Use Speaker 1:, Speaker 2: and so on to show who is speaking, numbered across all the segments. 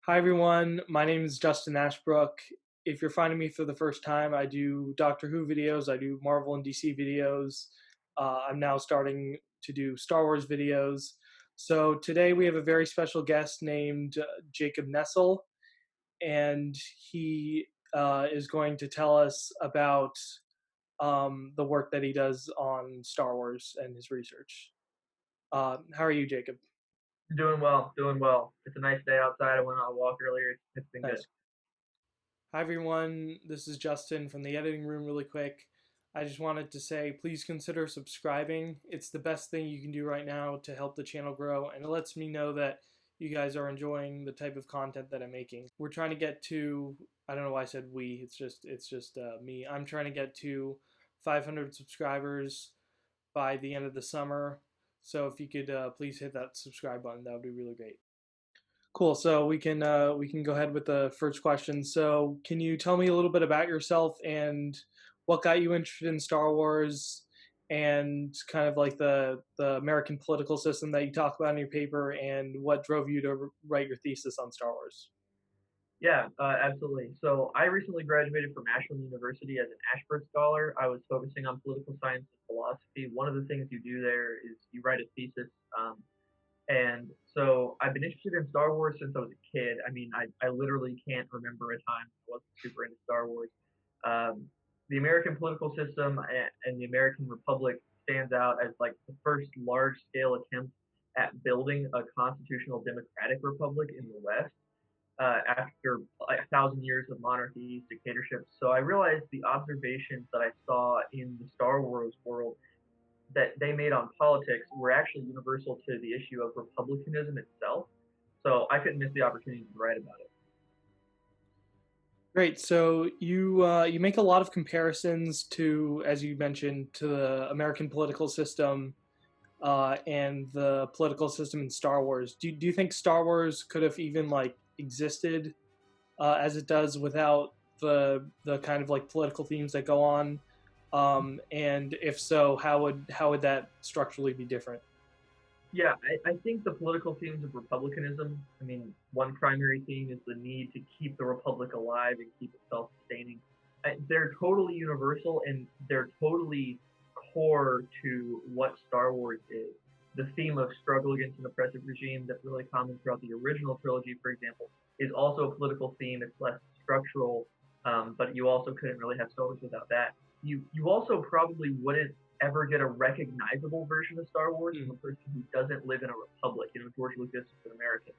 Speaker 1: Hi everyone, my name is Justin Ashbrook. If you're finding me for the first time, I do Doctor Who videos, I do Marvel and DC videos. I'm now starting to do Star Wars videos. So today we have a very special guest named Jacob Nestle, and he is going to tell us about the work that he does on Star Wars and his research. How are you, Jacob?
Speaker 2: Doing well, doing well. It's a nice day outside. I went on a walk earlier. It's been good.
Speaker 1: Nice. Hi everyone, this is Justin from the editing room really quick. I just wanted to say please consider subscribing. It's the best thing you can do right now to help the channel grow, and it lets me know that you guys are enjoying the type of content that I'm making. We're trying to get to, I don't know why I said we, it's just me. I'm trying to get to 500 subscribers by the end of the summer. So if you could please hit that subscribe button, that would be really great. Cool. So we can go ahead with the first question. So can you tell me a little bit about yourself and what got you interested in Star Wars and kind of like the American political system that you talk about in your paper and what drove you to write your thesis on Star Wars?
Speaker 2: Yeah, absolutely. So I recently graduated from Ashland University as an Ashbrook Scholar. I was focusing on political science and philosophy. One of the things you do there is you write a thesis. And so I've been interested in Star Wars since I was a kid. I mean, I literally can't remember a time I wasn't super into Star Wars. Um, the American political system and the American Republic stands out as like the first large scale attempt at building a constitutional democratic republic in the West after like 1,000 years of monarchies, dictatorships. So I realized the observations that I saw in the Star Wars world that they made on politics were actually universal to the issue of republicanism itself. So I couldn't miss the opportunity to write about it.
Speaker 1: Great. So you make a lot of comparisons to, as you mentioned, to the American political system and the political system in Star Wars. Do you think Star Wars could have even like existed as it does without the kind of like political themes that go on? And if so, how would that structurally be different?
Speaker 2: Yeah, I think the political themes of republicanism, I mean, one primary theme is the need to keep the republic alive and keep it self sustaining. They're totally universal and they're totally core to what Star Wars is. The theme of struggle against an oppressive regime that's really common throughout the original trilogy, for example, is also a political theme. It's less structural, but you also couldn't really have Star Wars without that. You also probably wouldn't ever get a recognizable version of Star Wars from a
Speaker 1: Mm.
Speaker 2: person who doesn't live in a republic. You know, George Lucas is an American,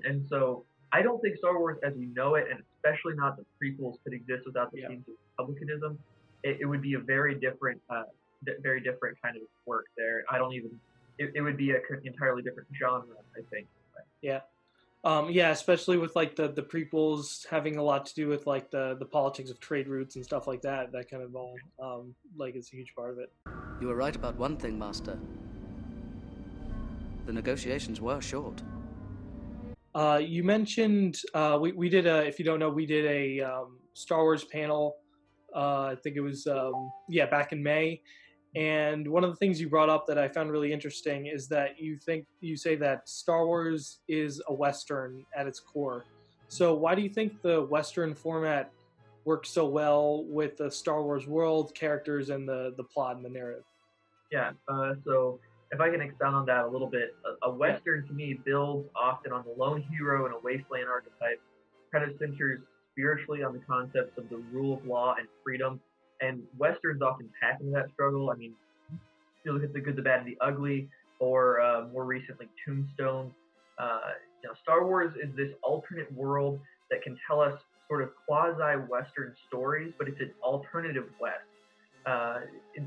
Speaker 2: and so I don't think Star Wars as we know it, and especially not the prequels, could exist without the
Speaker 1: Yeah.
Speaker 2: themes of republicanism. It would be a very different kind of work there. I don't even. It would be an entirely different genre, I think.
Speaker 1: Yeah. Yeah, especially with like the prequels having a lot to do with like the politics of trade routes and stuff like that. That kind of all like is a huge part of it.
Speaker 3: You were right about one thing, Master. The negotiations were short.
Speaker 1: You mentioned we did a, if you don't know, we did a Star Wars panel. I think it was yeah, back in May. And one of the things you brought up that I found really interesting is that you say that Star Wars is a Western at its core. So why do you think the Western format works so well with the Star Wars world, characters, and the plot and the narrative?
Speaker 2: Yeah. So if I can expound on that a little bit, a
Speaker 1: Yeah.
Speaker 2: Western to me builds often on the lone hero and a wasteland archetype, kind of centers spiritually on the concepts of the rule of law and freedom. And Westerns often tap into that struggle. I mean, you look at the good, the bad, and the ugly, or more recently, Tombstone. Star Wars is this alternate world that can tell us sort of quasi-Western stories, but it's an alternative West. Uh,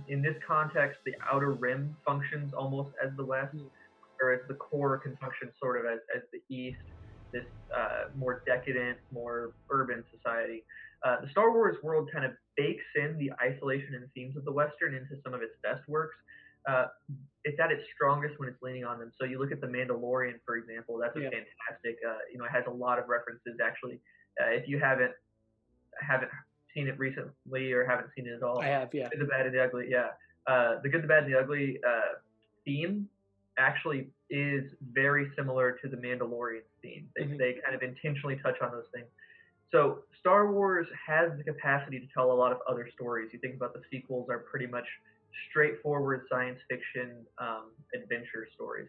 Speaker 2: in this context, the Outer Rim functions almost as the West,
Speaker 1: Mm.
Speaker 2: whereas the core can function sort of as the East, this more decadent, more urban society. The Star Wars world kind of bakes in the isolation and themes of the Western into some of its best works. Uh, it's at its strongest when it's leaning on them. So you look at The Mandalorian, for example. That's a
Speaker 1: Yeah,
Speaker 2: fantastic. It has a lot of references actually. If you haven't seen it recently or haven't seen it at
Speaker 1: I
Speaker 2: all,
Speaker 1: have. Yeah.
Speaker 2: Good, the Bad, and the Ugly. Yeah, the Good, the Bad, and the Ugly theme actually is very similar to the Mandalorian theme. They kind of intentionally touch on those things. So Star Wars has the capacity to tell a lot of other stories. You think about the sequels are pretty much straightforward science fiction adventure stories,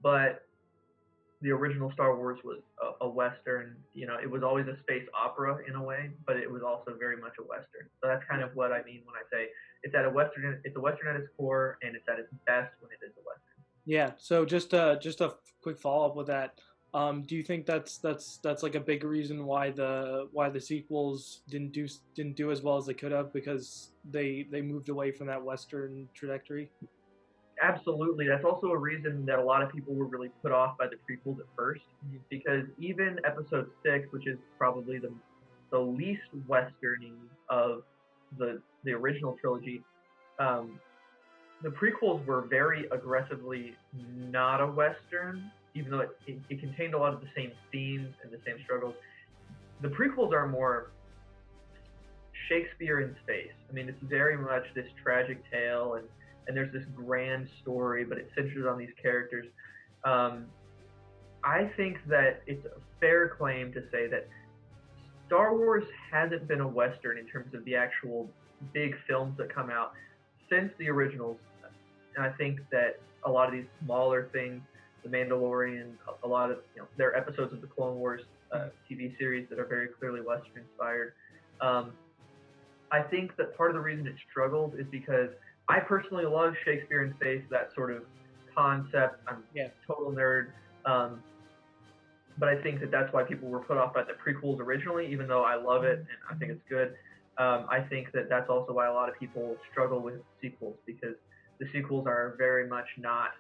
Speaker 2: but the original Star Wars was a Western. You know, it was always a space opera in a way, but it was also very much a Western. So that's kind of what I mean when I say it's at a Western. It's a Western at its core, and it's at its best when it is a Western.
Speaker 1: Yeah. So just a quick follow up with that. Do you think that's like a big reason why the sequels didn't do as well as they could have, because they moved away from that Western trajectory?
Speaker 2: Absolutely. That's also a reason that a lot of people were really put off by the prequels at first, because even Episode 6, which is probably the least westerny of the original trilogy, the prequels were very aggressively not a western, even though it contained a lot of the same themes and the same struggles. The prequels are more Shakespeare in space. I mean, it's very much this tragic tale, and there's this grand story, but it centers on these characters. I think that it's a fair claim to say that Star Wars hasn't been a Western in terms of the actual big films that come out since the originals. And I think that a lot of these smaller things, The Mandalorian, a lot of, there are episodes of the Clone Wars TV series that are very clearly Western inspired. I think that part of the reason it struggled is because I personally love Shakespeare in space, that sort of concept. I'm a total nerd. But I think that that's why people were put off by the prequels originally, even though I love it and I think it's good. I think that that's also why a lot of people struggle with sequels, because the sequels are very much not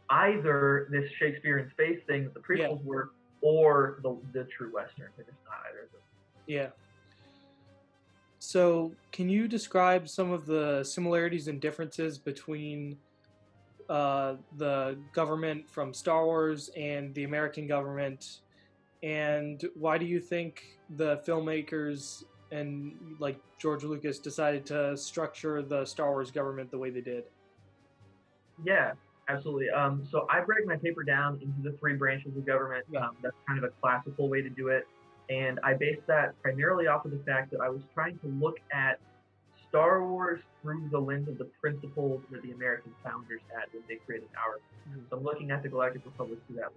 Speaker 2: either this Shakespeare in space thing that the prequels were, or the true Western. They're just not either of them.
Speaker 1: Yeah. So, can you describe some of the similarities and differences between the government from Star Wars and the American government, and why do you think the filmmakers and like George Lucas decided to structure the Star Wars government the way they did?
Speaker 2: Yeah, absolutely. So I break my paper down into the three branches of government. That's kind of a classical way to do it. And I based that primarily off of the fact that I was trying to look at Star Wars through the lens of the principles that the American founders had when they created ours. So I'm looking at the Galactic Republic through that lens.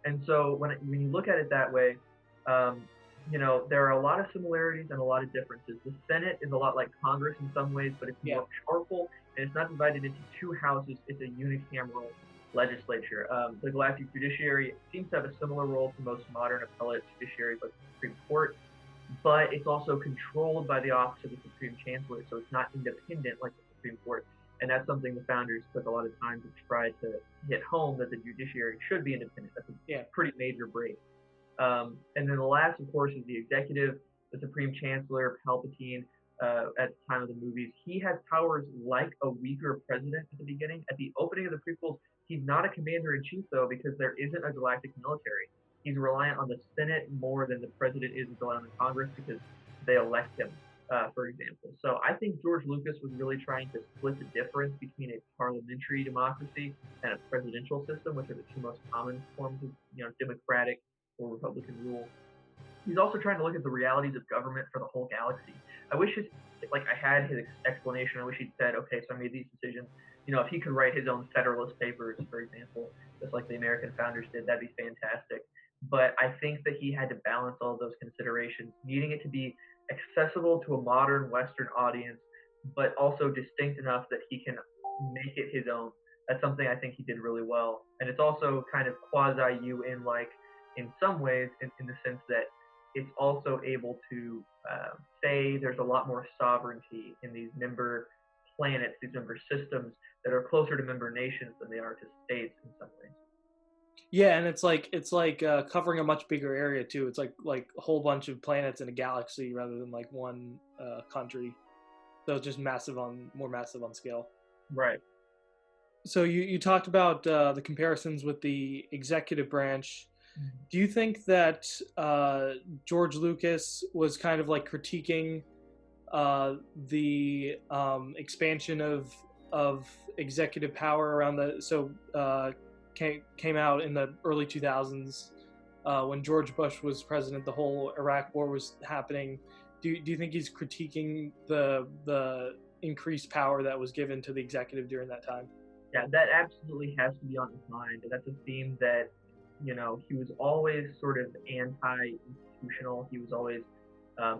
Speaker 2: And so when you look at it that way, there are a lot of similarities and a lot of differences. The Senate is a lot like Congress in some ways, but it's more powerful, and it's not divided into two houses. It's a unicameral legislature. The Galactic Judiciary seems to have a similar role to most modern appellate judiciaries like the Supreme Court, but it's also controlled by the Office of the Supreme Chancellor, so it's not independent like the Supreme Court. And that's something the founders took a lot of time to try to hit home, that the judiciary should be independent. That's a pretty major break. And then the last, of course, is the executive, the Supreme Chancellor, Palpatine. At the time of the movies, he has powers like a weaker president at the beginning. At the opening of the prequels, he's not a commander-in-chief, though, because there isn't a galactic military. He's reliant on the Senate more than the president is reliant on Congress, because they elect him, for example. So I think George Lucas was really trying to split the difference between a parliamentary democracy and a presidential system, which are the two most common forms of, democratic or Republican rule. He's also trying to look at the realities of government for the whole galaxy. I wish I had his explanation. I wish he'd said, okay, so I made these decisions. If he could write his own Federalist Papers, for example, just like the American founders did, that'd be fantastic. But I think that he had to balance all those considerations, needing it to be accessible to a modern Western audience, but also distinct enough that he can make it his own. That's something I think he did really well. And it's also kind of quasi-UN-like in some ways, in the sense that it's also able to say there's a lot more sovereignty in these member planets, these member systems that are closer to member nations than they are to states in some ways.
Speaker 1: Yeah, and it's like covering a much bigger area too. It's like a whole bunch of planets in a galaxy rather than like one country. So it's just more massive on scale.
Speaker 2: Right.
Speaker 1: So you talked about the comparisons with the executive branch. Do you think that George Lucas was kind of like critiquing the expansion of executive power around came out in the early 2000s when George Bush was president. The whole Iraq War was happening. Do you think he's critiquing the increased power that was given to the executive during that time?
Speaker 2: Yeah, that absolutely has to be on his mind. That's a theme that, he was always sort of anti-institutional. He was always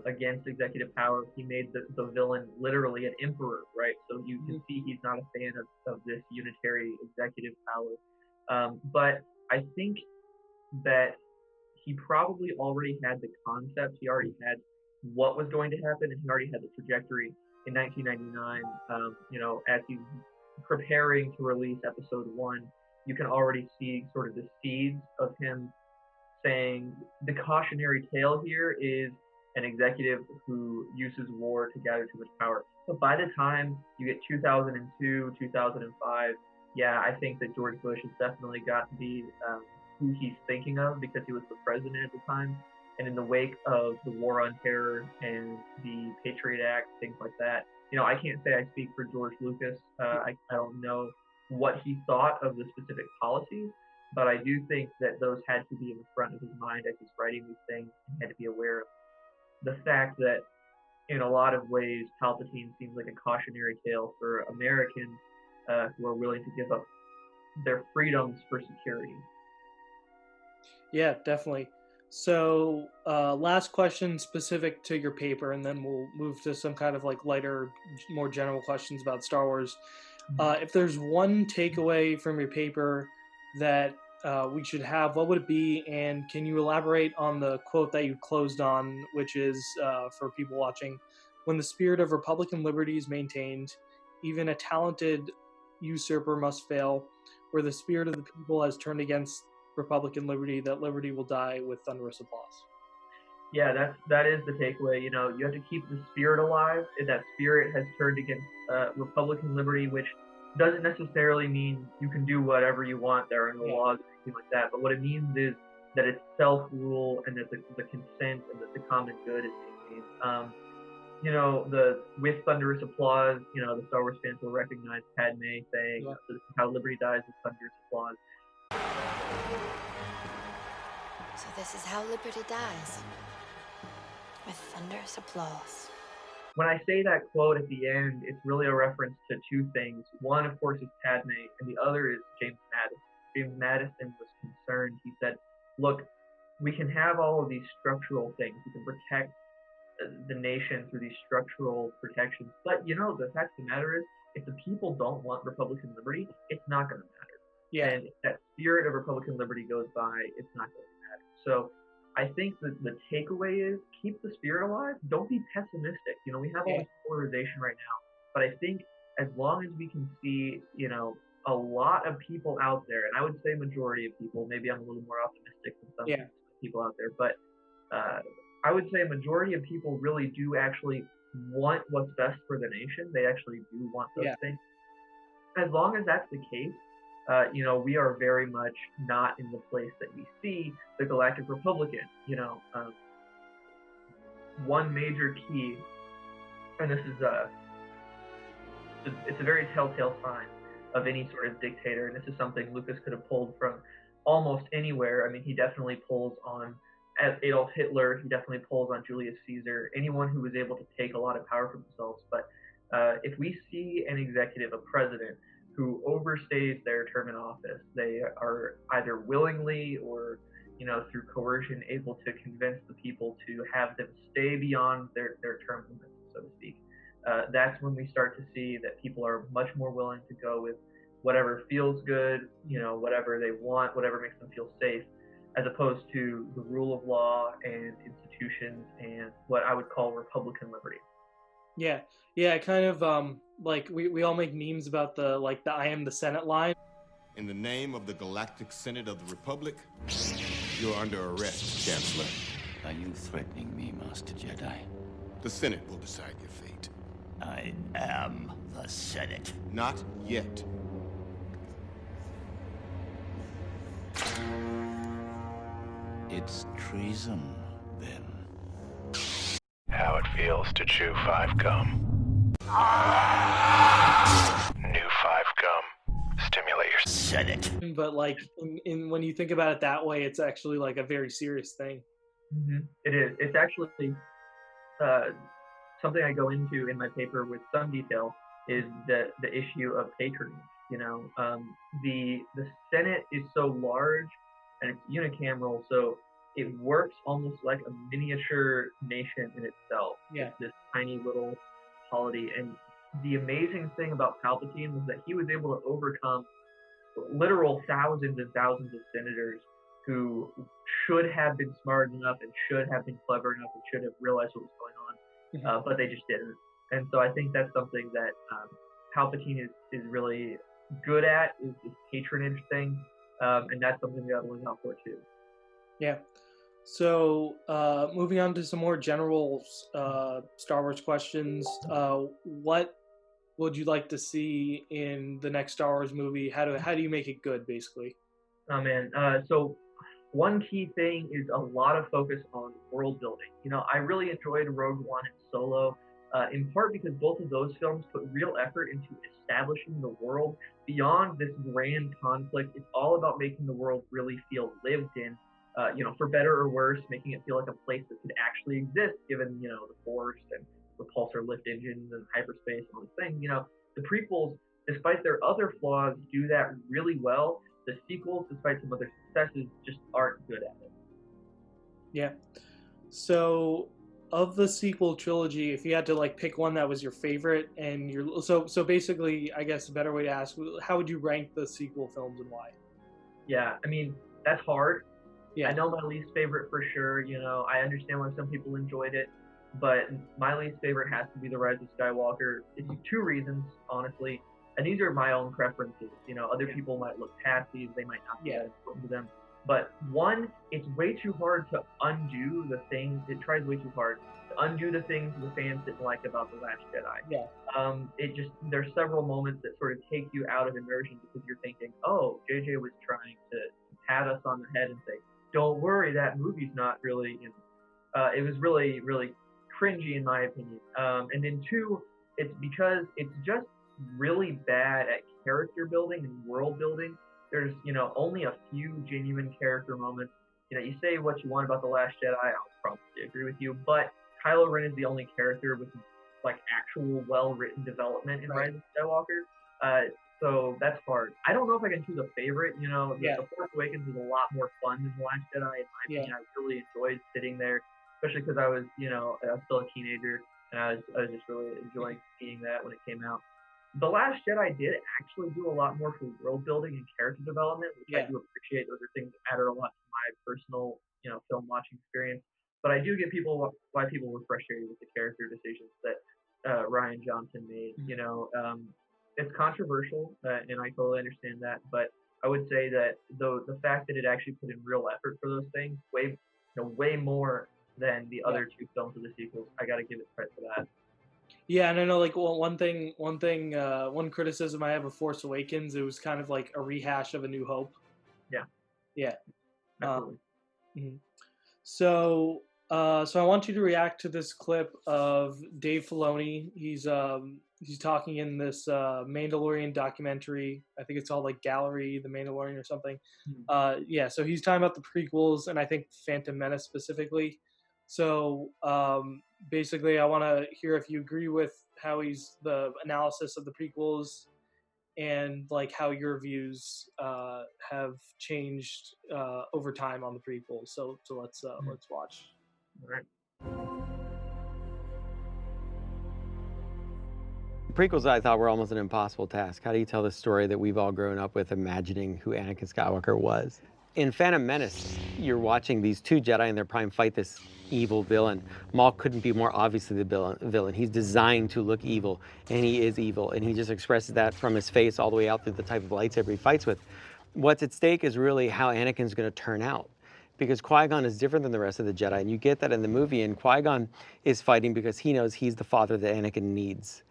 Speaker 2: against executive power. He made the villain literally an emperor, right? So you can see he's not a fan of this unitary executive power. But I think that he probably already had the concept. He already had what was going to happen, and he already had the trajectory in 1999. As he's preparing to release episode 1, you can already see sort of the seeds of him saying the cautionary tale here is an executive who uses war to gather too much power. So by the time you get 2002, 2005, yeah, I think that George Bush has definitely got to be who he's thinking of, because he was the president at the time. And in the wake of the War on Terror and the Patriot Act, things like that, I can't say I speak for George Lucas. I don't know what he thought of the specific policies, but I do think that those had to be in the front of his mind as he's writing these things, and had to be aware of the fact that in a lot of ways, Palpatine seems like a cautionary tale for Americans who are willing to give up their freedoms for security.
Speaker 1: Yeah, definitely. So last question specific to your paper, and then we'll move to some kind of like lighter, more general questions about Star Wars. If there's one takeaway from your paper that we should have, what would it be? And can you elaborate on the quote that you closed on, which is, for people watching, when the spirit of Republican liberty is maintained, even a talented usurper must fail. Where the spirit of the people has turned against Republican liberty, that liberty will die with thunderous applause.
Speaker 2: Yeah, that is the takeaway. You have to keep the spirit alive. And that spirit has turned against Republican liberty, which doesn't necessarily mean you can do whatever you want. There are no laws or anything like that. But what it means is that it's self-rule, and that the consent and that the common good is maintained. With thunderous applause, the Star Wars fans will recognize Padme saying, "This is how liberty dies with thunderous applause."
Speaker 4: So this is how liberty dies, with thunderous applause.
Speaker 2: When I say that quote at the end, it's really a reference to two things. One, of course, is Padme, and the other is James Madison. James Madison was concerned. He said, look, we can have all of these structural things. We can protect the nation through these structural protections. But, the fact of the matter is, if the people don't want Republican liberty, it's not going to matter.
Speaker 1: Yeah.
Speaker 2: And if that spirit of Republican liberty goes by, it's not going to matter. So I think that the takeaway is keep the spirit alive. Don't be pessimistic. We have all this polarization right now. But I think as long as we can see, a lot of people out there, and I would say majority of people, maybe I'm a little more optimistic than some people out there, but I would say a majority of people really do actually want what's best for the nation. They actually do want those things. As long as that's the case, we are very much not in the place that we see the Galactic Republican. One major key, and this is it's a very telltale sign of any sort of dictator, and this is something Lucas could have pulled from almost anywhere. I mean, he definitely pulls on Adolf Hitler, he definitely pulls on Julius Caesar, anyone who was able to take a lot of power for themselves. But if we see an executive, a president, who overstays their term in office, they are either willingly or through coercion able to convince the people to have them stay beyond their term limits, so to speak. That's when we start to see that people are much more willing to go with whatever feels good, whatever they want, whatever makes them feel safe, as opposed to the rule of law and institutions and what I would call Republican liberty.
Speaker 1: Yeah, kind of we all make memes about the I am the Senate line.
Speaker 5: In the name of the Galactic Senate of the Republic, you're under arrest, Chancellor.
Speaker 6: Are you threatening me, Master Jedi?
Speaker 5: The Senate will decide your fate.
Speaker 6: I am the Senate.
Speaker 5: Not yet.
Speaker 6: It's treason, then.
Speaker 7: How it feels to chew 5 gum. New 5 gum. Stimulate your
Speaker 6: Said it.
Speaker 1: But like when you think about it that way, it's actually like a very serious thing.
Speaker 2: It is. It's actually something I go into in my paper with some detail is the issue of patronage. You know, the Senate is so large and it's unicameral, so it works almost like a miniature nation in itself.
Speaker 1: Yeah.
Speaker 2: It's this tiny little polity. And the amazing thing about Palpatine was that he was able to overcome literal thousands and thousands of senators who should have been smart enough and should have been clever enough and should have realized what was going on, but they just didn't. And so I think that's something that Palpatine is really good at, is this patronage thing, and that's something we got to look out for too.
Speaker 1: Yeah. So moving on to some more general Star Wars questions, what would you like to see in the next Star Wars movie? How do you make it good, basically?
Speaker 2: Oh man, so one key thing is a lot of focus on world building. You know, I really enjoyed Rogue One and Solo, in part because both of those films put real effort into establishing the world beyond this grand conflict. It's all about making the world really feel lived in, you know, for better or worse, making it feel like a place that could actually exist, given, you know, the Force and repulsor lift engines and hyperspace and all these things. You know, the prequels, despite their other flaws, do that really well. The sequels, despite some of their successes, just aren't good at it.
Speaker 1: Yeah. So, of the sequel trilogy, if you had to like pick one that was your favorite, and so basically, I guess a better way to ask, how would you rank the sequel films and why?
Speaker 2: Yeah, I mean, that's hard.
Speaker 1: Yeah.
Speaker 2: I know my least favorite for sure. You know, I understand why some people enjoyed it, but my least favorite has to be The Rise of Skywalker. It's two reasons, honestly. And these are my own preferences. You know, other people might look past these, they might not be that important to them. But one, it's way too hard to undo the things. It tries way too hard to undo the things the fans didn't like about The Last Jedi.
Speaker 1: Yeah.
Speaker 2: There's several moments that sort of take you out of immersion because you're thinking, oh, JJ was trying to pat us on the head and say, don't worry, that movie's not really. You know, it was really, really cringy in my opinion. And then two, it's because it's just really bad at character building and world building. There's, you know, only a few genuine character moments. You know, you say what you want about The Last Jedi, I'll probably agree with you, but Kylo Ren is the only character with like actual well-written development in Rise of Skywalker. So that's hard. I don't know if I can choose a favorite. You know, The Force Awakens is a lot more fun than The Last Jedi in my opinion. I really enjoyed sitting there, especially because I was still a teenager, and I was just really enjoying seeing that when it came out. The Last Jedi did actually do a lot more for world building and character development, which I do appreciate. Those are things that matter a lot to my personal, you know, film watching experience. But I do get why people were frustrated with the character decisions that Rian Johnson made. You know, it's controversial, and I totally understand that. But I would say that the fact that it actually put in real effort for those things, way more than the other two films of the sequels, I got to give it credit for that.
Speaker 1: Yeah, and I know like one criticism I have of Force Awakens, it was kind of like a rehash of A New Hope. Yeah.
Speaker 2: Absolutely.
Speaker 1: So I want you to react to this clip of Dave Filoni. He's talking in this Mandalorian documentary. I think it's called like Gallery, The Mandalorian or something. So he's talking about the prequels, and I think Phantom Menace specifically. So basically, I want to hear if you agree with how the analysis of the prequels, and like how your views have changed over time on the prequels. So let's watch.
Speaker 2: All right.
Speaker 8: Prequels, I thought, were almost an impossible task. How do you tell the story that we've all grown up with, imagining who Anakin Skywalker was? In Phantom Menace, you're watching these two Jedi in their prime fight this evil villain. Maul couldn't be more obviously the villain. He's designed to look evil, and he is evil, and he just expresses that from his face all the way out through the type of lightsaber he fights with. What's at stake is really how Anakin's going to turn out, because Qui-Gon is different than the rest of the Jedi, and you get that in the movie, and Qui-Gon is fighting because he knows he's the father that Anakin needs.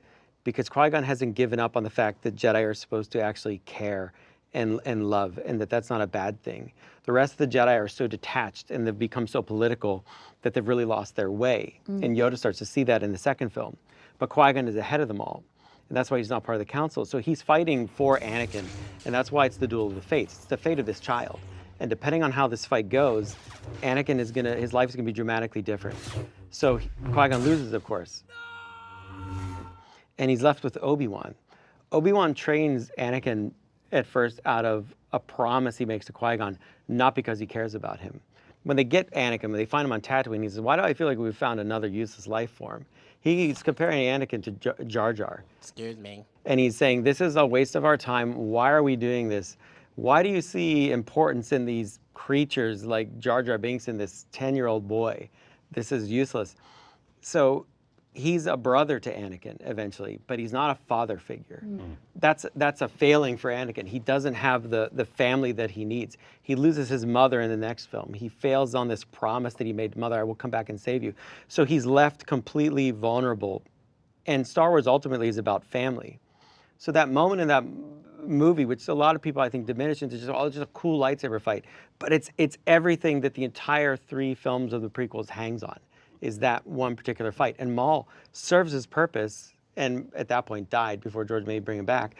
Speaker 8: Because Qui-Gon hasn't given up on the fact that Jedi are supposed to actually care and love, and that's not a bad thing. The rest of the Jedi are so detached, and they've become so political that they've really lost their way. And Yoda starts to see that in the second film. But Qui-Gon is ahead of them all. and that's why he's not part of the council. So he's fighting for Anakin, and that's why it's the duel of the fates. It's the fate of this child. And depending on how this fight goes, his life is gonna be dramatically different. So Qui-Gon loses, of course. And he's left with Obi-Wan. Obi-Wan trains Anakin at first out of a promise he makes to Qui-Gon, not because he cares about him. When they get Anakin, when they find him on Tatooine, he says, why do I feel like we've found another useless life form? He's comparing Anakin to Jar Jar.
Speaker 9: Excuse me.
Speaker 8: And he's saying, this is a waste of our time. Why are we doing this? Why do you see importance in these creatures like Jar Jar Binks and this 10-year-old boy? This is useless. So he's a brother to Anakin eventually, but he's not a father figure. That's a failing for Anakin. He doesn't have the family that he needs. He loses his mother in the next film. He fails on this promise that he made, mother, I will come back and save you. So he's left completely vulnerable. And Star Wars ultimately is about family. So that moment in that movie, which a lot of people I think diminish into just a cool lightsaber fight, but it's everything that the entire 3 films of the prequels hangs on, is that one particular fight. And Maul serves his purpose, and at that point died before George may bring him back,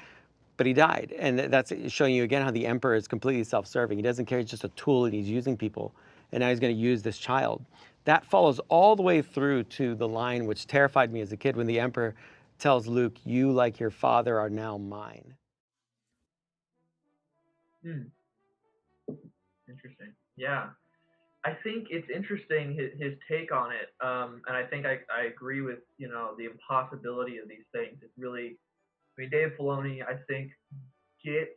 Speaker 8: but he died. And that's showing you again how the Emperor is completely self-serving. He doesn't care, he's just a tool and he's using people, and now he's gonna use this child. That follows all the way through to the line which terrified me as a kid when the Emperor tells Luke, you, like your father, are now mine.
Speaker 2: Interesting. Yeah. I think it's interesting, his take on it, and I think I agree with, the impossibility of these things. It's really, Dave Filoni, I think, gets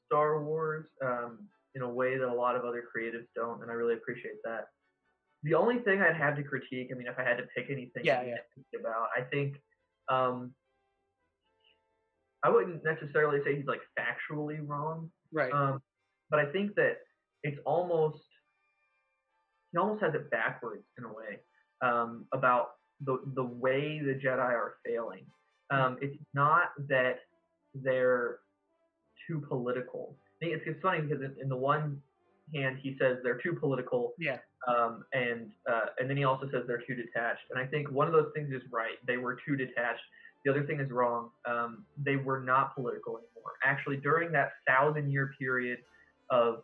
Speaker 2: Star Wars in a way that a lot of other creatives don't, and I really appreciate that. The only thing I'd have to critique, if I had to pick anything to think about, I think I wouldn't necessarily say he's like factually wrong,
Speaker 1: Right.
Speaker 2: but I think that it's almost, he almost has it backwards in a way, about the way the Jedi are failing. It's not that they're too political. I think it's funny because in the one hand he says they're too political, and then he also says they're too detached. And I think one of those things is right. They were too detached. The other thing is wrong. They were not political anymore. Actually, during that 1,000-year period of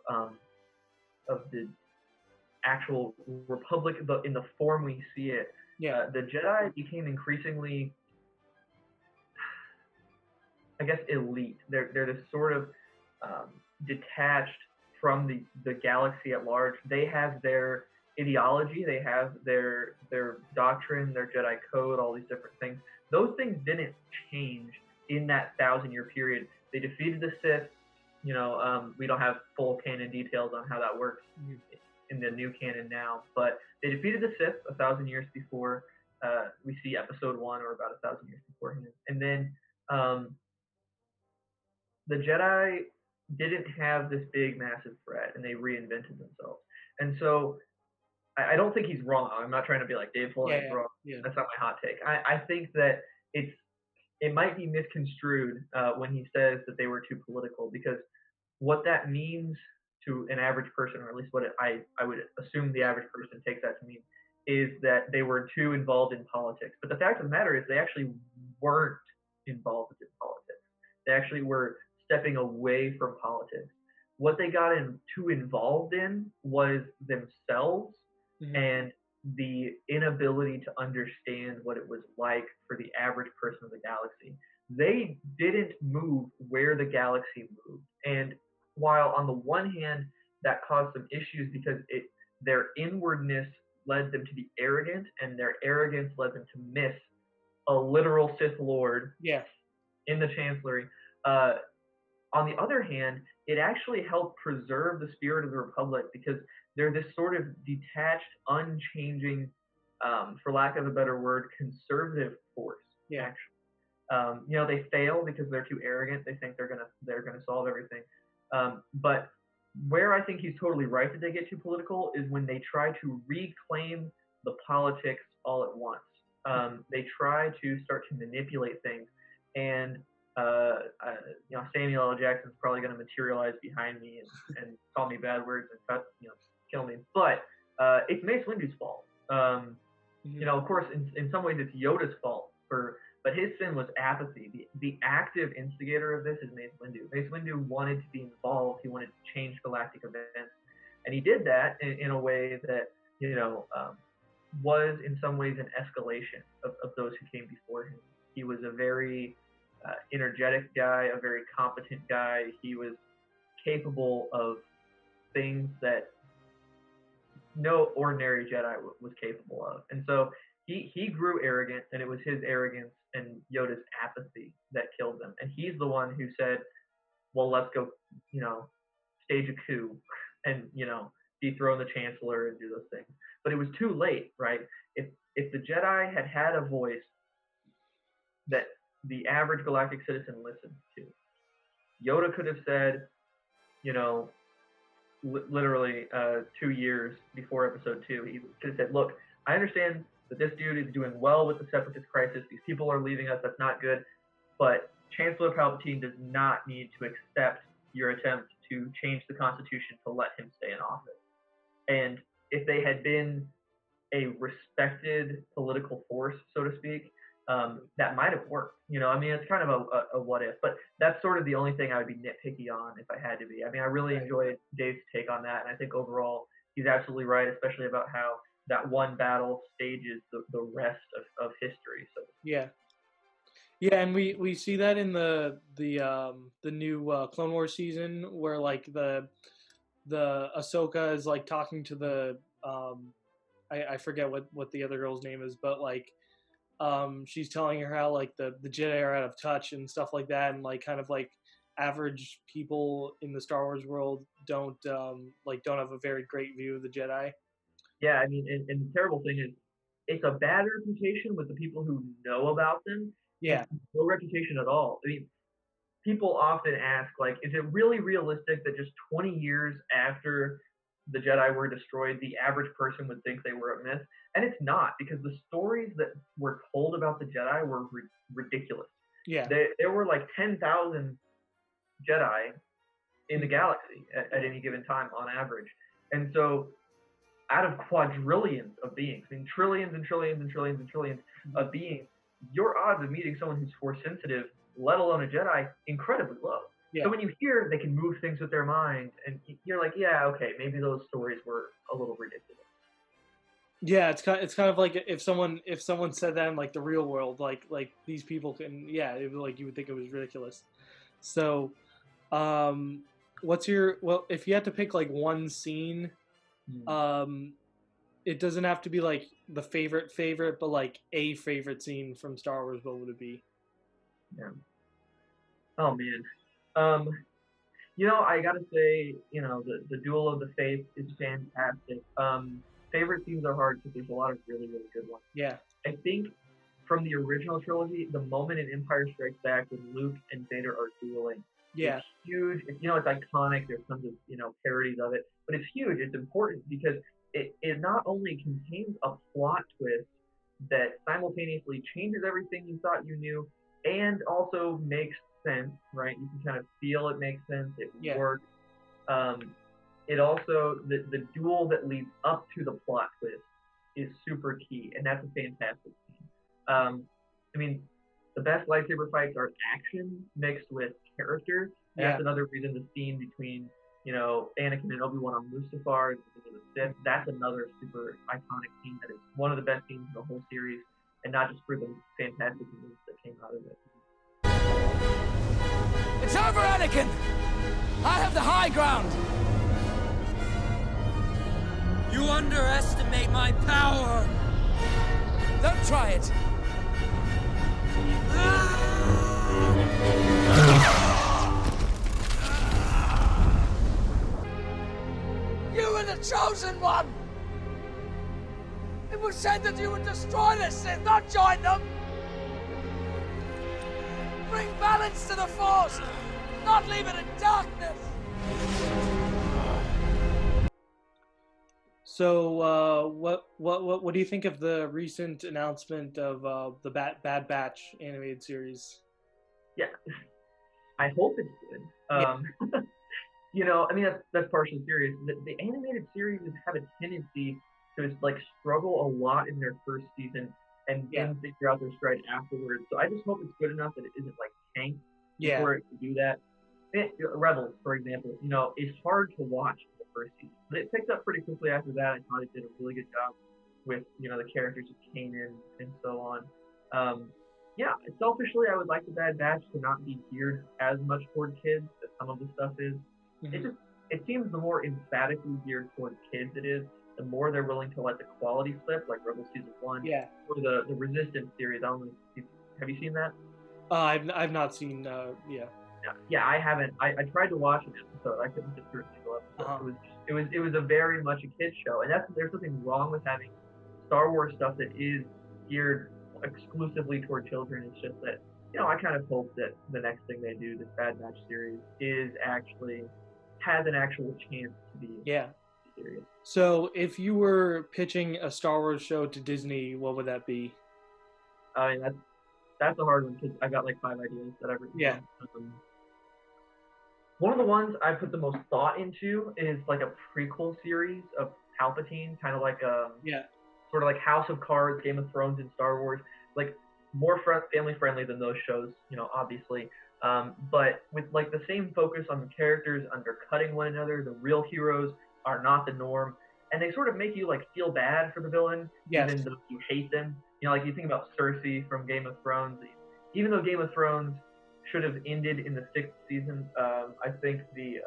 Speaker 2: the actual Republic, in the form we see it, the Jedi became increasingly, I guess, elite. They're this sort of detached from the galaxy at large. They have their ideology, they have their doctrine, their Jedi code, all these different things. Those things didn't change in that 1,000-year period. They defeated the Sith. We don't have full canon details on how that works in the new canon now, but they defeated the Sith 1,000 years before we see Episode 1, or about 1,000 years beforehand. And then the Jedi didn't have this big, massive threat, and they reinvented themselves. And so I don't think he's wrong. I'm not trying to be like Dave Filoni is wrong. That's not my hot take. I think that it might be misconstrued when he says that they were too political, because what that means to an average person, or at least what I would assume the average person takes that to mean, is that they were too involved in politics. But the fact of the matter is they actually weren't involved in politics. They actually were stepping away from politics. What they got too involved in was themselves and the inability to understand what it was like for the average person of the galaxy. They didn't move where the galaxy moved. And while on the one hand that caused some issues because their inwardness led them to be arrogant, and their arrogance led them to miss a literal Sith Lord in the Chancellery. On the other hand, it actually helped preserve the spirit of the Republic, because they're this sort of detached, unchanging, for lack of a better word, conservative force. They fail because they're too arrogant. They think they're gonna solve everything. But where I think he's totally right that they get too political is when they try to reclaim the politics all at once. They try to start to manipulate things, and Samuel L. Jackson's probably going to materialize behind me and call me bad words and kill me. But it's Mace Windu's fault. Of course, in some ways it's Yoda's fault for But his sin was apathy. The active instigator of this is Mace Windu. Mace Windu wanted to be involved. He wanted to change galactic events, and he did that in a way that was in some ways an escalation of those who came before him. He was a very energetic guy, a very competent guy. He was capable of things that no ordinary Jedi was capable of. And so he grew arrogant, and it was his arrogance and Yoda's apathy that killed them. And he's the one who said, well, let's go, stage a coup and, dethrone the Chancellor and do those things. But it was too late, right? If the Jedi had had a voice that the average galactic citizen listened to, Yoda could have said, literally 2 years before Episode 2, he could have said, look, I understand that this dude is doing well with the Separatist crisis. These people are leaving us. That's not good. But Chancellor Palpatine does not need to accept your attempt to change the Constitution to let him stay in office. And if they had been a respected political force, so to speak, that might have worked. It's kind of a what if. But that's sort of the only thing I would be nitpicky on if I had to be. I really enjoyed Dave's take on that. And I think overall he's absolutely right, especially about how that one battle stages the rest of history. So
Speaker 1: yeah, and we see that in the new Clone Wars season, where like the Ahsoka is like talking to the I forget what the other girl's name is, but like she's telling her how like the Jedi are out of touch and stuff like that, and like kind of like average people in the Star Wars world don't have a very great view of the Jedi.
Speaker 2: Yeah, and the terrible thing is, it's a bad reputation with the people who know about them.
Speaker 1: Yeah.
Speaker 2: No reputation at all. People often ask, like, is it really realistic that just 20 years after the Jedi were destroyed, the average person would think they were a myth? And it's not, because the stories that were told about the Jedi were ridiculous.
Speaker 1: Yeah.
Speaker 2: There were like 10,000 Jedi in the galaxy at any given time on average. And so out of quadrillions of beings, trillions and trillions and trillions and trillions of beings, your odds of meeting someone who's force sensitive, let alone a Jedi, incredibly low.
Speaker 1: Yeah.
Speaker 2: So when you hear they can move things with their mind, and you're like, yeah, okay, maybe those stories were a little ridiculous.
Speaker 1: Yeah, it's kind of like if someone said that in like the real world, like these people can, it was like you would think it was ridiculous. So, if you had to pick like one scene, it doesn't have to be like the favorite, but like a favorite scene from Star Wars, what would it be?
Speaker 2: Yeah. Oh man. I gotta say, the Duel of the Fates is fantastic. Favorite scenes are hard because there's a lot of really, really good ones.
Speaker 1: Yeah.
Speaker 2: I think from the original trilogy, the moment in Empire Strikes Back when Luke and Vader are dueling, it's huge. It's iconic. There's tons of, parodies of it, but it's huge. It's important because it not only contains a plot twist that simultaneously changes everything you thought you knew and also makes sense, right? You can kind of feel it makes sense. It works. It also, the duel that leads up to the plot twist is super key, and that's a fantastic scene. The best lightsaber fights are action mixed with character. And that's another reason the scene between, Anakin and Obi-Wan on Mustafar, that's another super iconic scene that is one of the best scenes in the whole series, and not just for the fantastic moves that came out of it.
Speaker 9: It's over, Anakin! I have the high ground! You underestimate my power! Don't try it! You were the chosen one! It was said that you would destroy the Sith, not join them! Bring balance to the Force, not leave it in darkness!
Speaker 1: So, what do you think of the recent announcement of the Bad Batch animated series?
Speaker 2: Yeah, I hope it's good. That's partially serious. The animated series have a tendency to struggle a lot in their first season and then figure out their stride afterwards. So I just hope it's good enough that it isn't like tanked before it can do that. Rebels, for example, it's hard to watch the first season, but it picked up pretty quickly after that. I thought it did a really good job with the characters of Kanan and so on. Selfishly, I would like the Bad Batch to not be geared as much toward kids as some of the stuff is.
Speaker 1: Mm-hmm.
Speaker 2: It seems the more emphatically geared toward kids it is, the more they're willing to let the quality slip, like Rebels Season 1 or the Resistance series. I don't know have you seen that?
Speaker 1: I've not seen.
Speaker 2: I haven't. I tried to watch an episode. I couldn't get through a single episode. It was a very much a kids show, and there's something wrong with having Star Wars stuff that is geared exclusively toward children. It's just that I kind of hope that the next thing they do, this Bad Batch series, has an actual chance to be serious.
Speaker 1: So if you were pitching a Star Wars show to Disney, what would that be?
Speaker 2: I mean, that's a hard one because I got like 5 ideas that I've written down. One of the ones I put the most thought into is like a prequel series of Palpatine, kind of like sort of like House of Cards, Game of Thrones, and Star Wars, like more family friendly than those shows, obviously. But with like the same focus on the characters undercutting one another, the real heroes are not the norm, and they sort of make you like feel bad for the villain, even though you hate them. Like you think about Cersei from Game of Thrones. Even though Game of Thrones should have ended in the 6th season, I think the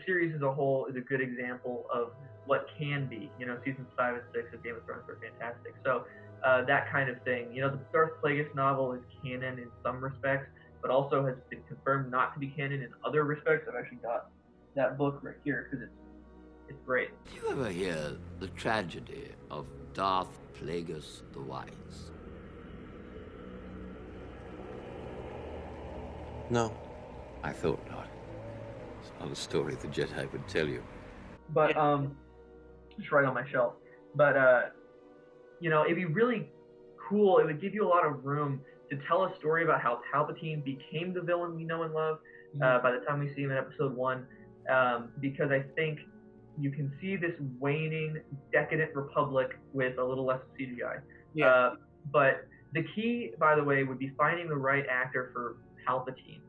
Speaker 2: series as a whole is a good example of what can be. Seasons 5 and 6 of Game of Thrones are fantastic. So that kind of thing. The Darth Plagueis novel is canon in some respects, but also has been confirmed not to be canon in other respects. I've actually got that book right here because it's great.
Speaker 6: Did you ever hear the tragedy of Darth Plagueis the Wise?
Speaker 10: No.
Speaker 6: I thought not. It's not a story the Jedi would tell you.
Speaker 2: But it's right on my shelf. But it'd be really cool. It would give you a lot of room to tell a story about how Palpatine became the villain we know and love by the time we see him in Episode 1. Because I think you can see this waning, decadent republic with a little less CGI. But the key, by the way, would be finding the right actor for Palpatine.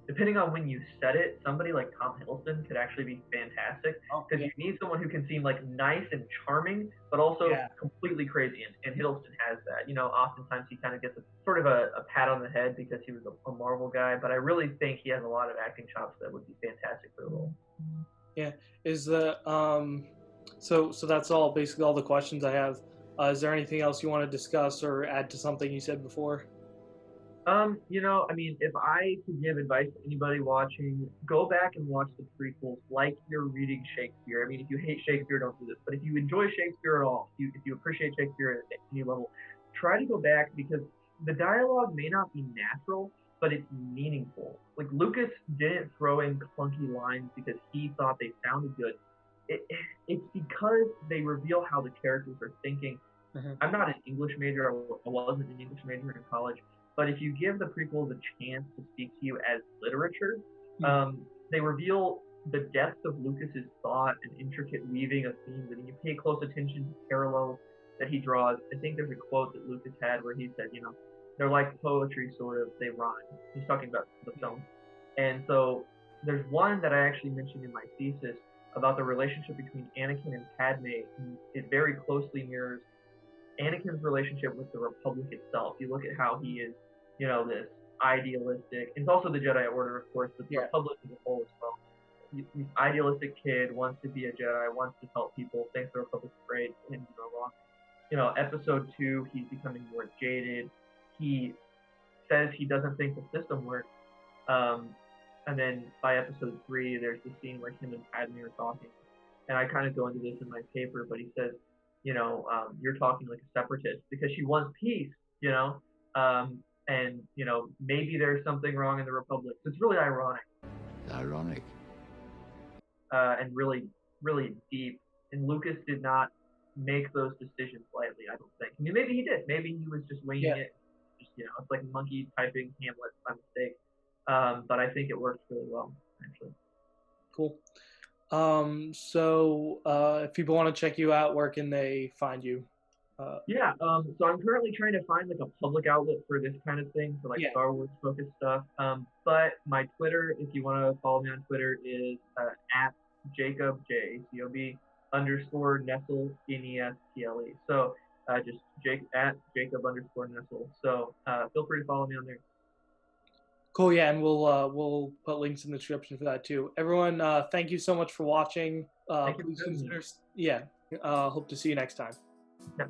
Speaker 2: Depending on when you set it, somebody like Tom Hiddleston could actually be fantastic because you need someone who can seem like nice and charming, but also completely crazy. And Hiddleston has that. Oftentimes he kind of gets a pat on the head because he was a Marvel guy, but I really think he has a lot of acting chops that would be fantastic for the role.
Speaker 1: Yeah. Is the so that's basically all the questions I have. Is there anything else you want to discuss or add to something you said before?
Speaker 2: If I could give advice to anybody watching, go back and watch the prequels like you're reading Shakespeare. If you hate Shakespeare, don't do this. But if you enjoy Shakespeare at all, if you appreciate Shakespeare at any level, try to go back because the dialogue may not be natural, but it's meaningful. Like Lucas didn't throw in clunky lines because he thought they sounded good. It's because they reveal how the characters are thinking. I'm not an English major. I wasn't an English major in college. But if you give the prequels a chance to speak to you as literature, they reveal the depth of Lucas's thought and intricate weaving of themes. And you pay close attention to parallels that he draws. I think there's a quote that Lucas had where he said, they're like poetry, sort of. They rhyme. He's talking about the film. And so there's one that I actually mentioned in my thesis about the relationship between Anakin and Padme. It very closely mirrors Anakin's relationship with the Republic itself. You look at how he is, this idealistic, and it's also the Jedi Order, of course, but the Republic as a whole as well. This idealistic kid wants to be a Jedi, wants to help people, thinks the Republic's great, and wrong. Episode 2, he's becoming more jaded. He says he doesn't think the system works. And then by Episode 3, there's the scene where him and Padme are talking. And I kind of go into this in my paper, but he says, you're talking like a separatist because she wants peace, and, maybe there's something wrong in the Republic. So it's really ironic.
Speaker 6: Ironic.
Speaker 2: And really, really deep. And Lucas did not make those decisions lightly, I don't think. Maybe he did. Maybe he was just winging it. Just, it's like monkey typing Hamlet by mistake. But I think it works really well, actually.
Speaker 1: Cool. So if people want to check you out, where can they find you?
Speaker 2: So I'm currently trying to find like a public outlet for this kind of thing, for like Star Wars focused stuff. But my Twitter, if you want to follow me on Twitter, is at Jacob JACOB _ Nestle NESTLE. So just at Jacob _ Nestle. So feel free to follow me on there.
Speaker 1: Cool, yeah, and we'll put links in the description for that too. Everyone, thank you so much for watching.
Speaker 2: Thank you
Speaker 1: Please
Speaker 2: for having me.
Speaker 1: consider, hope to see you next time.
Speaker 2: Yeah.